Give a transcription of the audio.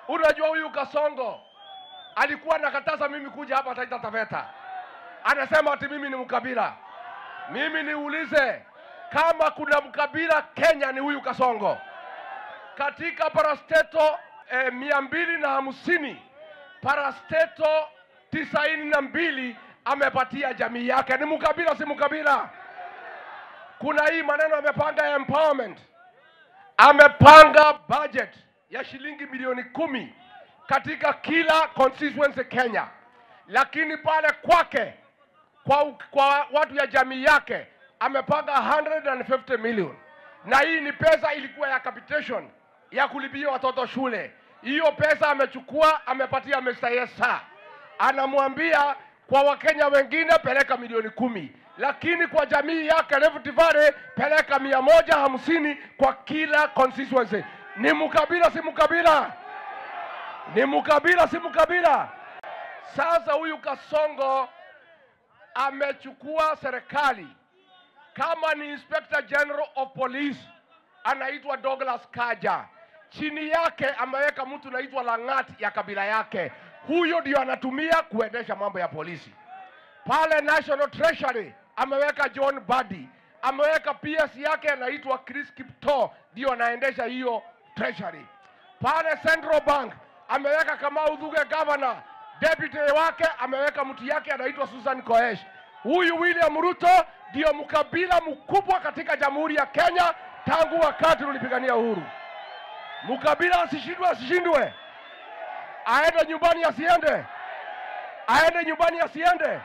Unajua huyu Kasongo alikuwa anakataza mimi kuja hapa Taita Taveta. Anasema ati mimi ni mkabila. Mimi niulize, kama kuna mkabila Kenya ni huyu Kasongo. Katika parastato 250, parastato 92 amepatia jamii yake. Ni mkabila si mkabila? Kuna hii maneno amepanga ya empowerment. Amepanga budget ya shilingi milioni 10 katika kila constituency Kenya. Lakini pale kwake kwa watu ya jamii yake amepanga 150 million. Na hii ni pesa ilikuwa ya capitation ya kulipia watoto shule. Hiyo pesa amechukua amepatia Mr. Yesa. Anamwambia kwa Wakenya wengine peleka milioni 10. Lakini kwa jamii yake Rift Valley peleka 150 kwa kila constituency. Ni mkabila si mkabila? Ni mkabila si mkabila? Sasa huyu Kasongo amechukua serikali. Kama ni Inspector General of Police anaitwa Douglas Kaja. Chini yake ameweka mtu anaitwa Langat ya kabila yake. Huyo ndio anatumia kuendesha mambo ya polisi. Pale National Treasury ameweka John Badi. Ameweka PS yake anaitwa Chris Kipto, ndio anaendesha hiyo Treasury. Pale Central Bank ameweka Kamau Thuge governor. Deputy wake ameweka mtu yake anaitwa Susan Koech. Huyu William Ruto ndio mkabila mkubwa katika Jamhuri ya Kenya tangu wakati tulipigania uhuru. Mkabila asishindwe. Aende nyumbani asiende. Aende nyumbani asiende.